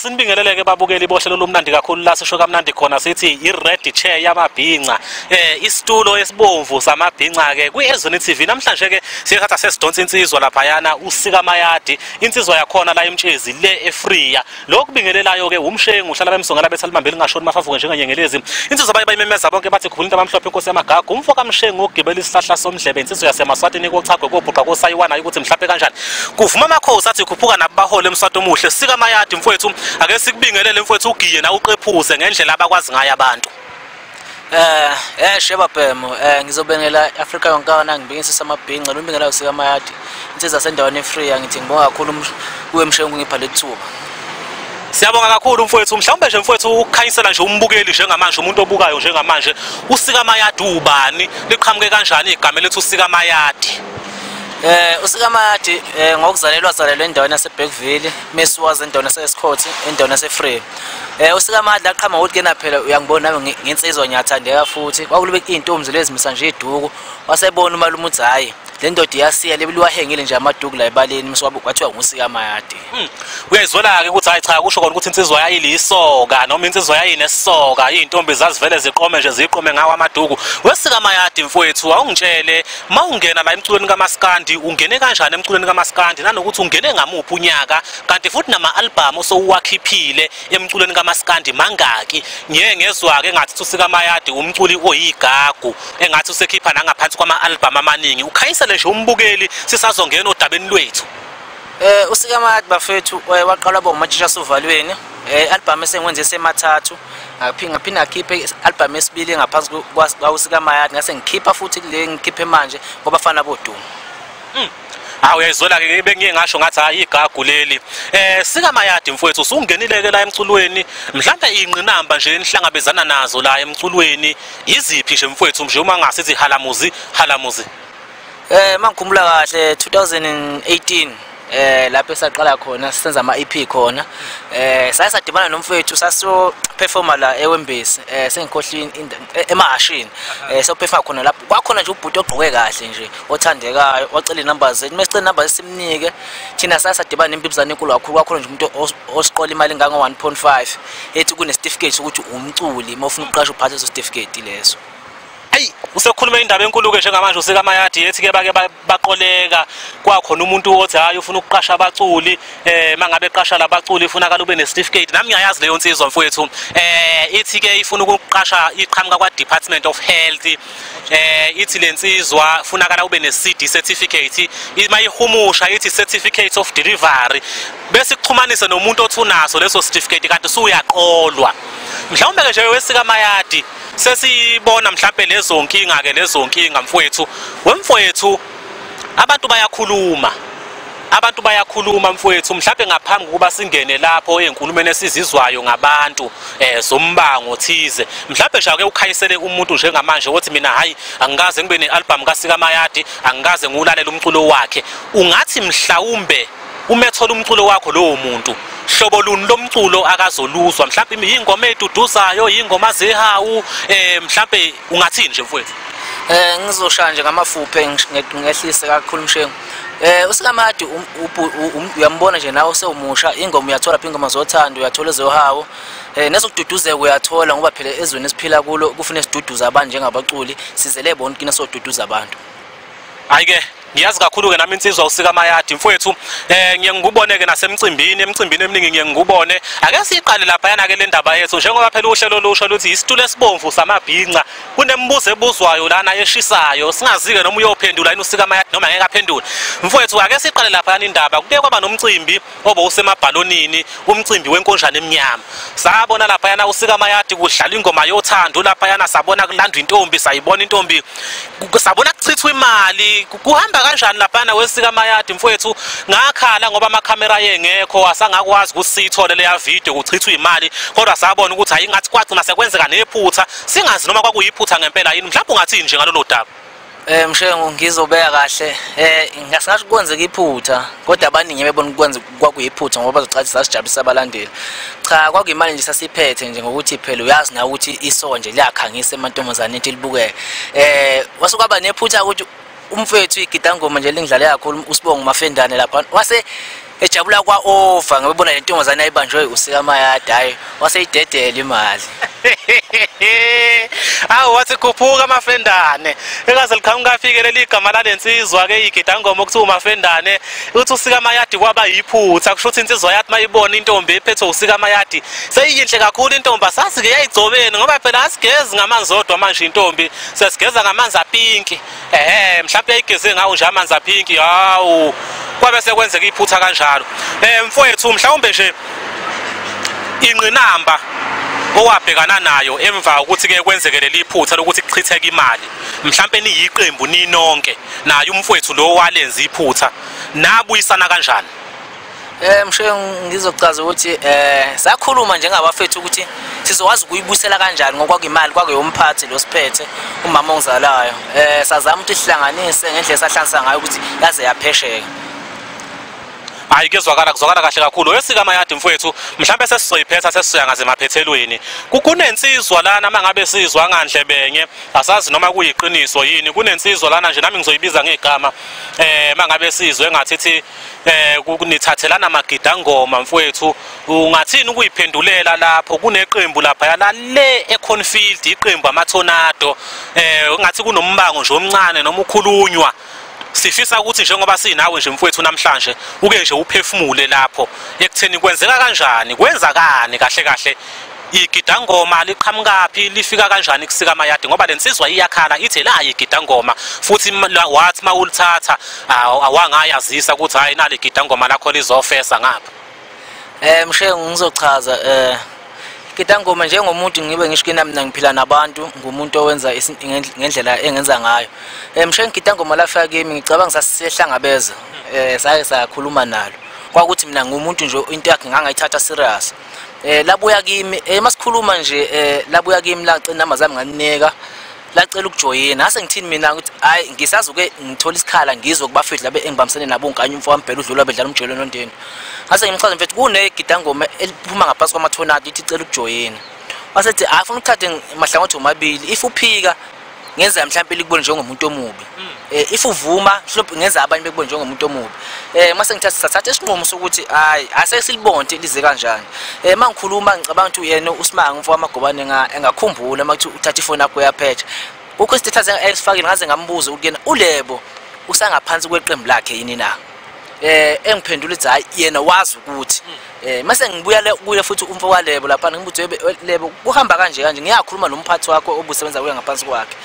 Sinibingeleleke babukeli bohlelo lomnandi kakhulu la sisho kamnandi khona sithi i-red chair yamabhinca isitulo esibomvu samabhinca ke kwi-Ezweni TV namhlanje ke siyathatha sesidonsa insizwa lapha yana uSikamayadi insizwa yakhona la emtshezi le eFreya lokubingelelayo ke umshengu uhlala bemsongela bethalibambeli ngashoni mafavuke njengenyengelezi insizwa bayimemeza bonke bathi khulini abamhlophe inkosi yaMagagu umfoka mshengu ogibela isihlahla somdlebe insizwa yaseMaswatini kochagwe kobhuqa kosayiwana ukuthi mhlawumbe kanjani kuvuma amakhosi athi khuphuka nabahole emswato omuhle Sikamayadi mfowethu ake sikubingelele mfowethu ugiye na uqephuse ngendlela abakwazi ngayo abantu sheba phemo ngizobengela Africa yonke ngibingisa samabhinqa lombingela uSikamayadi insizwa sendaweni eFreya ngithi ngibonga kakhulu kuwe mshengu ngipha lethuba Siyabonga kakhulu mfowethu mhlawumbe nje mfowethu ukukhanyisela nje umbukeli njengamanje umuntu obukayo njengamanje uSikamayadi ubani liqhamuke kanjani igama lethu uSikamayadi uSikamayadi ngokuzalelwa endaweni yaseBergville mesiwazi endaweni yaseScott endaweni yaseFreya uSikamayadi laqhama ukuthi kena phela uyangibona nami ngensizwa ngiyathandeka futhi kwakulube intombi lezimisa nje iduku wasebona umalume uthi hayi le ndoda iyasiya lebiwahengile nje amaduku la ebaleni mswabo kwathiwa nguSikamayadi uyayizwela ke ukuthi hayi cha kusho khona ukuthi insizwa yayilisoka noma insizwa yayinesoka intombi zazivele ziqome nje ziqome ngawo amaduku weSikamayadi mfowethu awungitshele mawungena la emculweni kaMaskandi ungene kanjani emculweni kaMaskandi nanokuthi ungene ngamuphi unyaka kanti futhi nama-album osowakhiphile emculweni kaMaskandi mangaki ngiyengezwa ke ngathi uSikamayadi umculi oyigagu engathi usekhipha nangaphansi kwama-album amaningi ukhanyisele nje umbukeli sisazongena odabeni lwethu uSikamayadi bafethu waqala bomatshisha sovalweni album esengwenze semathathu ngaphinda akhiphe album esibili ngaphansi kwaUSikamayadi ngase ngikhipha futhi kule ngikhiphe manje ngoba bafana bodumo uyayizwela ke bengiye ngasho ngathi hayi igagu leli Sikamayadi mfowethu usungenile ke la emculweni mhlawumbe inqinamba nje enihlangabezana nazo la emculweni iziphi nje mfowethu nje uma ngasithi halamuzi mangikhumbula kahle 2018 lapho esaqala khona sisenza ama-EP khona sasadibana nomfowethu saso performa la eWembesi sengikhohlini emahashini so performa khona lapho kwakhona nje ubhuti ogqoke kahle nje othandekayo wacela inamba zethu mesicela inamba simnike thina sasadibana nempibizana enkulu kakhulu kwakhona nje umuntu osiqola imali nganga 1.5 ethi kune certificate ukuthi umculi mawufuna uqasha uphathe so certificate leso usekhuluma indaba enkulu ke njengamanje uSikamayadi ethi ke bake baqoleka kwakhona umuntu othi hayi ufuna ukuqasha abaculi mangabe eqasha labaculi ufuna kala ube ne-certificate nami ngiyayazi leyo nsizwa mfowethu ithi ke ifuna ukuqasha iqhamuka kwa-Department of Health ithi lensizwa ufuna kala ube ne-CD certificate mayihumusha ithi certificate of delivery bese kuxhumanise nomuntu othi unaso leso certificate kanti usuyaqolwa mhlawumbe ke nje weSikamayadi sesibona mhlawumbe lezo nkinga ke lezo nkinga mfowethu wemfowethu abantu bayakhuluma mfowethu mhlawumbe ngaphambi kokuba singene lapho enkulumeni esizizwayo ngabantu zombango thize mhlawumbe nje ake ukhayisele umuntu njengamanje othi mina hayi angikaze ngibe ne-album kaSikamayadi angikaze ngiwulalela umculo wakhe ungathi mhlawumbe umethola umculo wakho lowo muntu hlobo luni lomculo akazoluzwa mhlawumbe ingoma eduduzayo ingoma zehawu mhlawumbe ungathini nje mfowethu ngizosha nje ngamafuphe ngehlise kakhulu mshengu uSikamayadi uyambona nje nawe sewumusha ingoma uyathola phi ingoma zothando uyathola ezohawo nezokududuzeka uyathola ngoba phela ezweni esiphila kulo kufanele siduduza abantu njengabaculi sizele bonke kina soduduza abantu ayike ngiyazi kakhulu ke nami insizwa uSikamayadi mfowethu ngiyengubone ke emcimbini eminingi ngiyengubone ake siqale lapha yana ke le ndaba yethu njengoba phela uhlelo lusho luthi isitulo esibomvu samabhinca kunembuzo ebuzwayo lana eshisayo singazi ke noma uyophendula yini uSikamayadi noma ngeke aphendule mfowethu ake siqale lapha yana indaba kuke kwaba nomcimbi obo useMabhalonini umcimbi weNkonjane emnyama sabona lapha yana uSikamayadi kudlala ingoma yothando lapha yana sabona kulandwa intombi sayibona intombi sabona kuchithwa imali kuhamba kanjani lapha weSikamayadi mfowethu ngakhala ngoba amakhamera yengekho asangakwazi ukuthi siyithole leya video kuchithwa imali kodwa sabona ukuthi hayi ngathi kwagcina sekwenzeka nephutha singazi noma kwakuyiphutha ngempela yini mhlawumbe ungathini nje ngalolu daba mshengu ngizobeka kahle ngasingasho kwenzeka iphutha kodwa abaningi bebona kwenza kwakuyiphutha ngoba bazocathi sasijabulisa abalandeli cha kwakuyimali nje sasiphethe nje ngokuthi phela uyazi na ukuthi isonje liyakhangisa emantombazane ethi libukeke wasukaba nephutha ukuthi umfethu iGIDANGOMA nje lingidlale kakhulu usibonga uMafendane lapha wase ejabula kwa over ngibona le ntombazana ayibanjwe uSikamayadi hayi waseyidedela imali. Awu wathi khuphuka uMafendane ekaze liqhamuka afikelele igama lalensizwa ke igidangoma ukuthi uMafendane uthi uSikamayadi kwaba yiphutha kusho ukuthi insizwa yathi mayibona intombi ephethwe uSikamayadi seyiyinhle kakhulu intombi asazi ke yayigcobeni ngoba phela asigezi ngamanzi odwa manje intombi sesigeza ngamanzi aPINKI mhlawumbe yayigeze ngawo nje amanzi aPINKI hawu kwabe sekwenzeka iphutha kanjalo mfowethu mhlawumbe nje inqinamba owabhekana nayo emva ukuthi ke kwenzeke leli iphutha lokuthi kuchitheke imali mhlawumbe niyiqembu ninonke naye umfowethu lo walenza iphutha nabuyisana kanjani mshe ngizochaza ukuthi sakhuluma njengabafethu ukuthi sizokwazi ukuyibusela kanjani ngoba imali kwakuyomphathi lo siphethe umama ongizalayo sazama ukuthi sihlanganise ngendlela esahlanisa ngayo ukuthi yaze yaphesheka. Hayi kezwakala kuzwakala kahle kakhulu yesikamayadi mfowethu mhlawumbe sesizoyiphetha sesiya ngazemaphethelweni kunensizwa lana mangabe sizwa ngandlebenye asazi noma kuyiqiniso yini kunensizwa lana nje nami ngizoyibiza ngegama mangabe sizwe engathithi kunithathelana amagidangoma mfowethu ungathini ukuyiphendulela lapho kuneqembu lapha yala le eConfield iqembu amathonado ungathi kunombango nje omncane noma ukhulunywa sifisa ukuthi njengoba sinawe nje mfowethu namhlanje uke nje uphefumule lapho ekutheni kwenzeka kanjani kwenzakani kahle kahle igidangoma liqhamukapi lifika kanjani kuSikamayadi ngoba lensizwa iyakhala ithi la igidangoma futhi wathi mawulithatha awangayazisa ukuthi hayi nali igidangoma lakho lizofesa ngapha mshe ngizochaza igidangoma njengomuntu ngibe ngisho kina mina ngiphila nabantu ngumuntu owenza ngendlela engenza ngayo mshe igidangoma lafika kimi ngicabanga sasihlangabeza sake sakhuluma nalo kwakuthi mina ngumuntu nje into yakhe ngangayithatha serious labuya kimi masikhuluma nje labuya kimi lacela namazami nganika lacela ukujoyina ase ngithini mina ukuthi hayi ngisazuke ngithola isikhala ngizwe kubafethu labe engibambisene nabo ngikanye umfo wami phela udlula bedlala umjelo nondeni ase ngimchaza mfethu kunegidangoma eliphuma ngaphansi kwamathonado ithi icela ukujoyina wasethi afuna ukuthathe mahlangothi omabili if uphika ngenza mhlawumbe likubone njengomuntu omubi if uvuma mhlawumbe ngenza abanye bekubone njengomuntu omubi mase ngithatha isinqumo sokuthi hayi ase silibonde lize kanjani mangikhuluma ngicabanga ukuthi yena uSimanga umfo wamagobane engakhumbula makuthi uthatha ifoni yakho yaphetha ukho status esifakile ngaze ngambuza ukuyena ulebo usangaphansi kweqembu lakhe yini na engiphendula ukuthi hayi yena wazi ukuthi mase ngibuya kuye futhi umfo walebo lapha ngibuthi lebo kuhamba kanje ngiyakhuluma nomphathi wakho obusebenza kuye ngaphansi kwakhe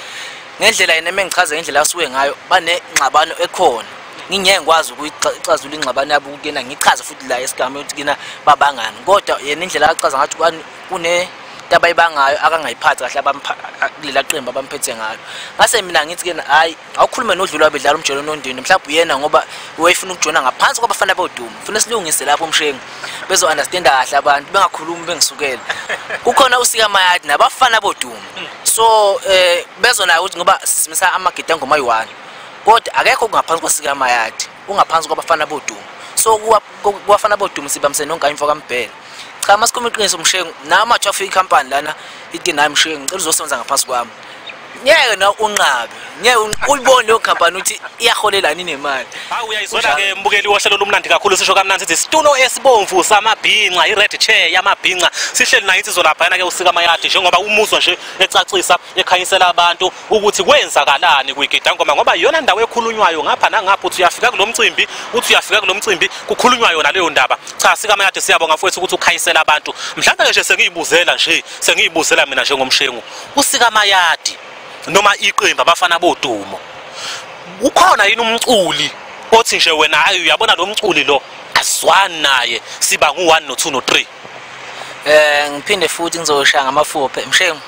ngendlela yena mengichaza ngendlela asuke ngayo banengxabano ekhona ngingeke ngikwazi ukuyixazula ingxabano yabo ukuyena ngichaza futhi la esigame ukuthi kina babangani kodwa yena indlela achaza ngathi kune taba ibangayo akangayiphathi kahle abamphakela qembu abamphethe ngayo ngase mina ngithi kena hayi awukhulume nodlula bedlala umjelo nondini mhlawumbe uyena ngoba uyayifuna ukujona ngaphansi kwabafana boduma ufuna silungise lapho mshengi bezo understand kahle abantu bengakhulumi bengisukela kukhona uSikamayadi nabafana boduma so bezona ukuthi ngoba simisa amagidangoma ayi1 kodwa akekho kungaphansi kwaSikamayadi ungaphansi kwabafana boduma so kuwafana boduma sibambisene nonke imfo kaMbhele cha masikhuluma iqiniso mshengu nama traffic company lana ithi nayi mshengu ngicela uzosebenza ngaphansi kwami ngeke na unqabe ngeke uyibone lo company uthi iyaholela nini nemali hawu uyayizona ke mbukeli wohlelo lomnandi kakhulu sisho kamnandi sithi situlo esibomvu samabhinqa ired chair yamabhinqa sihleli nayo insizwa lapha yana ke uSikamayadi njengoba umuzwa nje ecacisa ekhanyisela abantu ukuthi kwenzakalani kuyigidangoma ngoba iyona ndawo ekhulunywayo ngapha nangapha uthi uyafika kulomcimbi uthi uyafika kulomcimbi kukhulunywayo naleyo ndaba cha Sikamayadi siyabonga mfowethu ukuthi ukhanyisela abantu mhlawumbe nje sengiyibuzela mina njengomshengu uSikamayadi noma iqembu abafana bodumo ukhona yini umculi othi nje wena hayi uyabona lo mculi lo aswani naye siba ngu1 no2 no3 ngiphinde futhi ngizosha ngamafuphe mshengu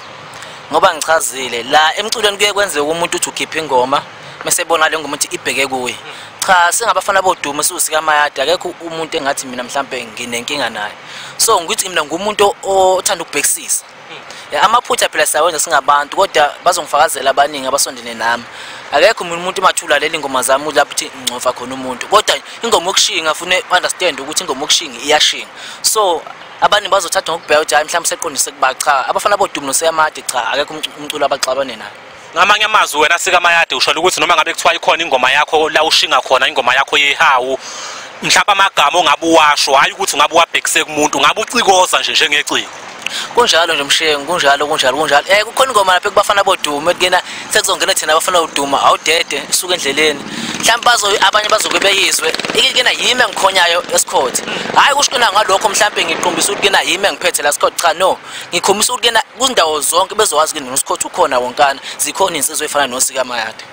ngoba ngichazile la emculweni kuye kwenzeka umuntu uthi ukhipha ingoma mesebona le ngoma uthi ibheke kuye cha singabafana bodumo uSikamayadi akekho umuntu engathi mina mhlambe nginenkinga naye so ngithi mina ngumuntu othanda ukubhekisisa amaphutha phela sawenza singabantu kodwa bazongifakazela abaningi abasondene nami akekho umuntu mathula leli ngoma zami lapho uthi ngcofa khona umuntu kodwa ingoma yokushinga ufune understand ukuthi ingoma yokushinga iyashinga so abani bazothatha ngokubheka ukuthi hayi mhlawumbe seqondise kuba cha abafana bodumo noSikamayadi cha akekho umculo abaxabane naye ngamanye amazwi wena Sikamayadi usho ukuthi noma ngabe kuthiwa ikhona ingoma yakho la ushinga khona ingoma yakho yehawu mhlawumbe amagama ongabe uwasho hayi ukuthi ungabe uwabhekise kumuntu ungabe ucikoza nje njengeciko kunjalo nje mshengu kunjalo kukhona ingoma lapha kubafana boduma kuyena sekuzongena thina abafana uduma awudede isuka endleleni mhlawumbe abanye bazoke beyizwe ikena yimi engikhonyayo esikhothe hayi kusho ngalokho mhlawumbe ngiqombisa ukuthi kena yimi engiphethe la sikhothe cha no ngikhombisa ukuthi kena kuzindawo zonke bezowazi kena noSikhothe ukhona wonkana zikhona insizwe efana noSikamayadi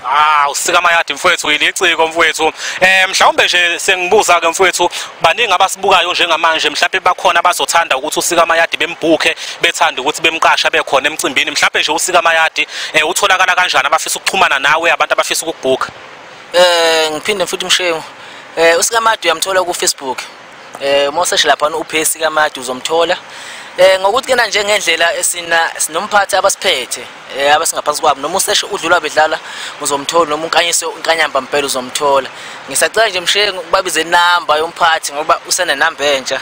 uSikamayadi mfowethu iliciko mfowethu mhlawumbe nje sengibuza ke mfowethu baningi abasibukayo njengamanje mhlawumbe bakhona abazothanda ukuthi uSikamayadi bembhuke bethanda ukuthi bemqasha bekhona emcimbini mhlawumbe nje uSikamayadi utholakala kanjani abafisa ukuxhumana nawe abantu abafisa ukubhuka ngiphinde futhi mshengu uSikamayadi uyamthola ku Facebook moseshe lapha uSikamayadi uzomthola ngokuthi kena njengendlela sinomphathi abasiphethe abasingaphansi kwabo noma useshe udlula bedlala uzomthola noma unkanyise unkanyamba impela uzomthola ngisacela nje mshengu babize inamba yomphathi ngoba usene namba entsha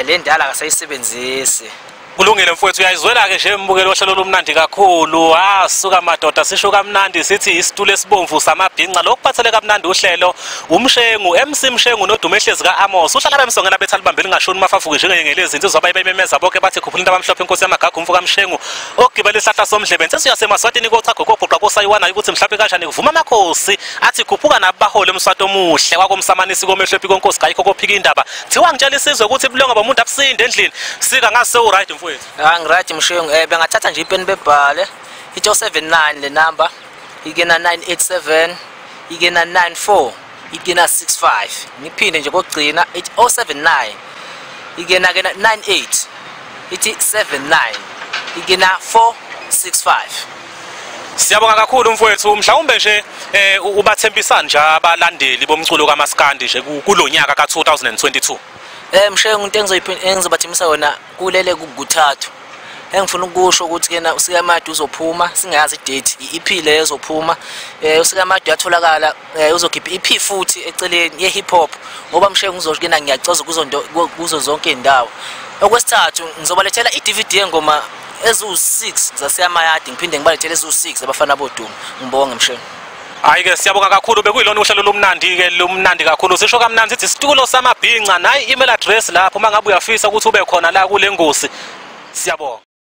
le ndala akasayisebenzisi kulungile mfowethu uyayizwela ke nje mbukelo ohlelo lomnandi kakhulu suka madoda sisho kamnandi sithi isitulo esibomvu samabhinqa lokuphathele kamnandi uhlelo umshengu MC Mshengu nodumehlezi kaAmos uhlala bemsongela bethi alibambeli ngashoni mafafuke njengengelezi insizwa bayibemeza bonke bathi khuphula into abamhlophe inkosi yaMagagu umfuka Mshengu ogibela isihla somdlebe insizwa yaseMaswatini kochago kophuqa kosayiwana ukuthi mhlawumbe kanjani kuvuma amakhosi athi khuphuka nabahole umswato omuhle kwakomsamanisi komehlo ephiko inkosi gayikho kophika indaba thiwa ngitshela isizwe ukuthi bulonga bomuntu abusinde endlini sika ngase uright right mshengu bengathatha nje ipeni bebhale ithi 079 le number ikena 987 ikena 94 ikena 65 ngiphinde nje kokugcina ithi 079 ikena 98 ithi 79 ikena 465 Siyabonga kakhulu mfowethu mhlawumbe nje ubathembisa nje abalandeli bomculo kaMaskandi nje kulonyaka ka2022 mshengu into engizobathimisa yona kulele kuguthathu engifuna ukusho ukuthi kena uSikamayadi uzophuma singayazi idate iEP le ezophuma uSikamayadi uyatholakala uzokhipha iEP futhi eceleni ye hip hop ngoba mshengu uzosho kena ngiyacoza kuzo zonke indawo okwesithathu ngizobalethela iDVD engoma ezu6 zaseMayadi ngiphinde ngibalethele ezu6 abafana boduma ngibonge mshengu hayi ke siyabonga kakhulu bekuyilona uhlelo lomnandi ke lomnandi kakhulu sisho kamnandi sithi isitulo samabhinqa nayi email address lapho mangabe uyafisa ukuthi ube khona la kule ngosi siyabonga